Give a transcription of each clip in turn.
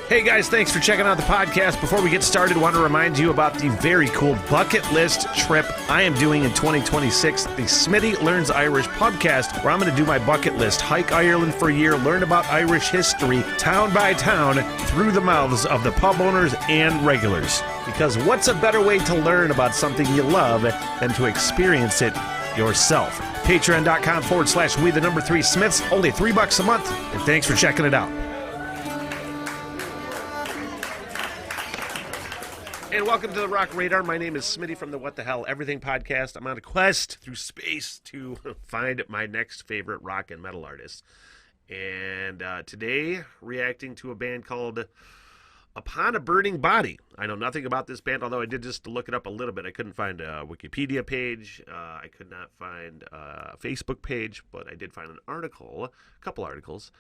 Hey guys, thanks for checking out the podcast. Before we get started, I want to remind you about the very cool bucket list trip I am doing in 2026, the Smitty Learns Irish podcast, where I'm going to do my bucket list, hike Ireland for a year, learn about Irish history, town by town, through the mouths of the pub owners and regulars. Because what's a better way to learn about something you love than to experience it yourself? Patreon.com/we3smiths, only $3 a month, and thanks for checking it out. And welcome to the Rock Radar. My name is Smitty from the What the Hell Everything podcast. I'm on a quest through space to find my next favorite rock and metal artist. And today, reacting to a band called Upon a Burning Body. I know nothing about this band, although I did just look it up a little bit. I couldn't find a Wikipedia page. I could not find a Facebook page, but I did find an article, a couple articles,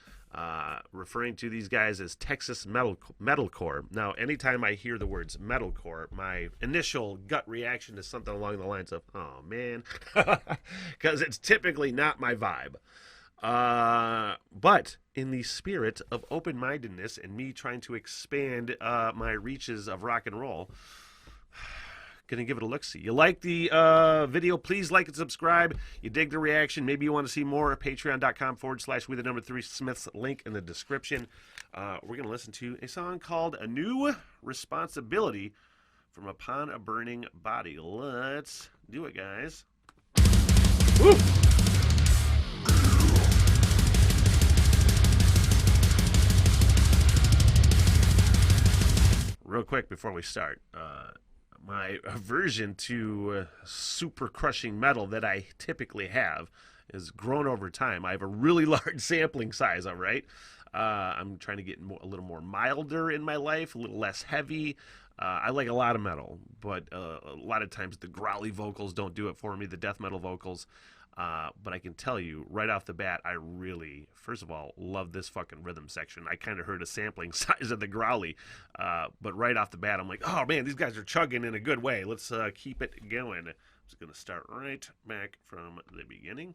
referring to these guys as Texas metalcore. Now, anytime I hear the words metalcore, my initial gut reaction is something along the lines of, oh man, because it's typically not my vibe. But in the spirit of open-mindedness and me trying to expand my reaches of rock and roll, gonna give it a look-see. You like the video, please like and subscribe. You dig the reaction, maybe you want to see more, patreon.com/we3smiths, link in the description. We're gonna listen to a song called A New Responsibility from Upon a Burning Body. Let's do it, guys. Woo! Real quick before we start, my aversion to super crushing metal that I typically have has grown over time. I have a really large sampling size, all right? I'm trying to get a little more milder in my life, a little less heavy. I like a lot of metal, but a lot of times the growly vocals don't do it for me, the death metal vocals. But I can tell you right off the bat, I really, first of all, love this fucking rhythm section. I kind of heard a sampling size of the growly, but right off the bat, I'm like, oh man, these guys are chugging in a good way. Let's keep it going. I'm just going to start right back from the beginning.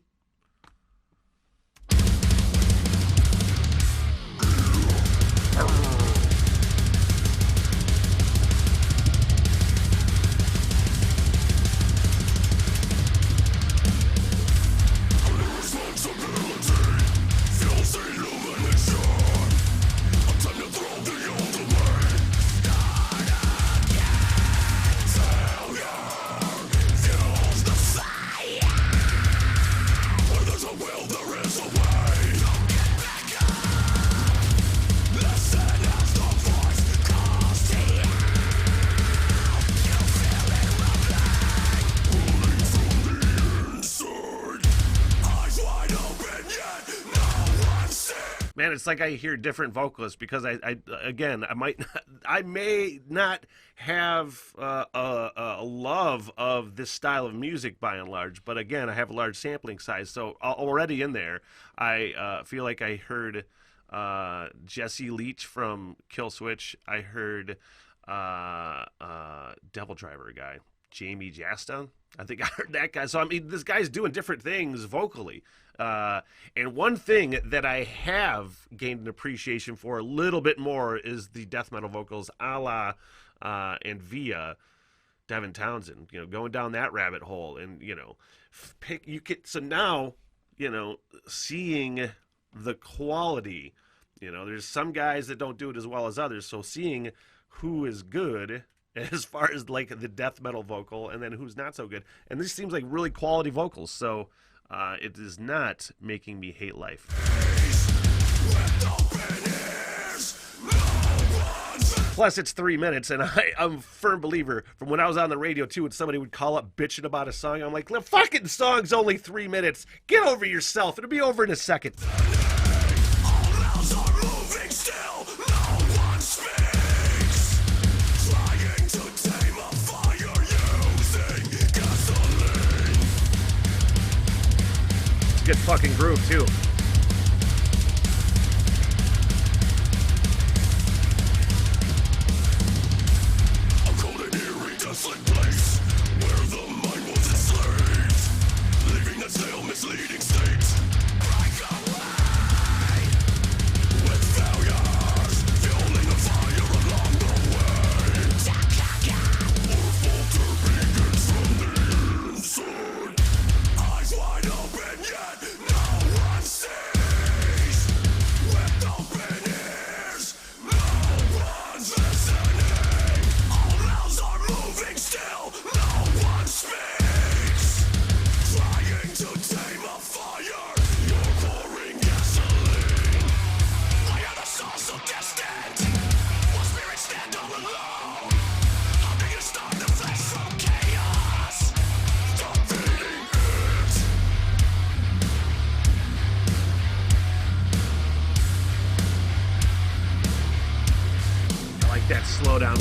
Man, it's like I hear different vocalists because I may not have a love of this style of music by and large, but again, I have a large sampling size, so already in there, I feel like I heard Jesse Leach from Killswitch. I heard Devil Driver guy, Jamie Jasta. I think I heard that guy. So, I mean, this guy's doing different things vocally. And one thing that I have gained an appreciation for a little bit more is the death metal vocals a la and via Devin Townsend, you know, going down that rabbit hole and, you know, so now, you know, seeing the quality, you know, there's some guys that don't do it as well as others. So seeing who is good as far as like the death metal vocal and then who's not so good. And this seems like really quality vocals. So it is not making me hate life. Plus, it's 3 minutes, and I'm a firm believer from when I was on the radio, too, and somebody would call up bitching about a song. I'm like, the fucking song's only 3 minutes. Get over yourself. It'll be over in a second. Good fucking groove, too. Misleading state. Break away with failures, fueling a fire. that slow down.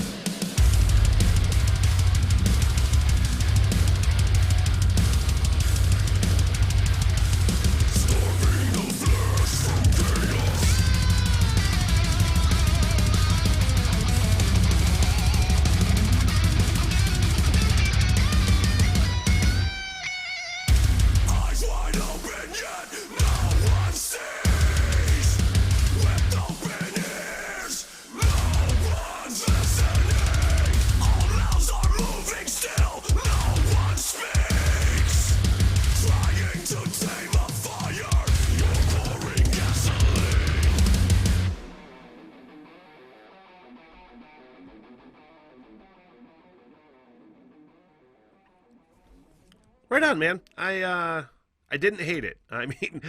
Right on, man. I didn't hate it. I mean,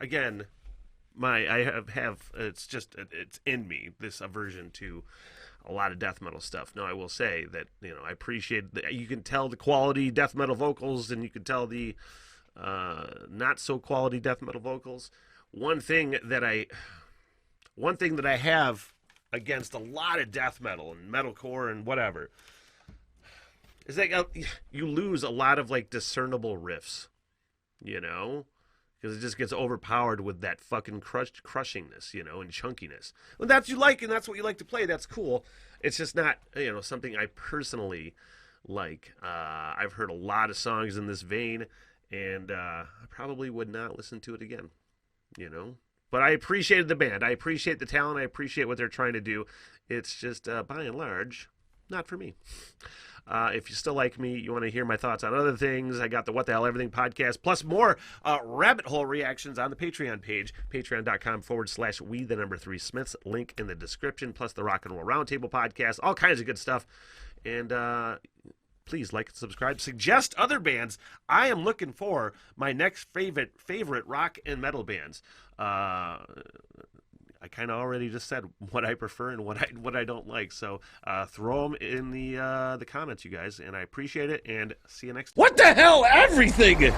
again, I have it's in me, this aversion to a lot of death metal stuff. Now, I will say that, I appreciate that you can tell the quality death metal vocals, and you can tell the not so quality death metal vocals. One thing that I have against a lot of death metal and metalcore and whatever is that you lose a lot of like discernible riffs, because it just gets overpowered with that fucking crushingness, and chunkiness. Well, that's you like, and that's what you like to play. That's cool. It's just not, something I personally like. I've heard a lot of songs in this vein, and I probably would not listen to it again, But I appreciated the band. I appreciate the talent. I appreciate what they're trying to do. It's just, by and large, not for me. If you still like me, you want to hear my thoughts on other things, I got the What the Hell Everything podcast, plus more rabbit hole reactions on the Patreon page, patreon.com/we3smiths, link in the description, plus the Rock and Roll Roundtable podcast, all kinds of good stuff. And please like and subscribe. Suggest other bands. I am looking for my next favorite rock and metal bands. I kind of already just said what I prefer and what I don't like. So throw them in the comments, you guys, and I appreciate it. And see you next time. What the hell, everything?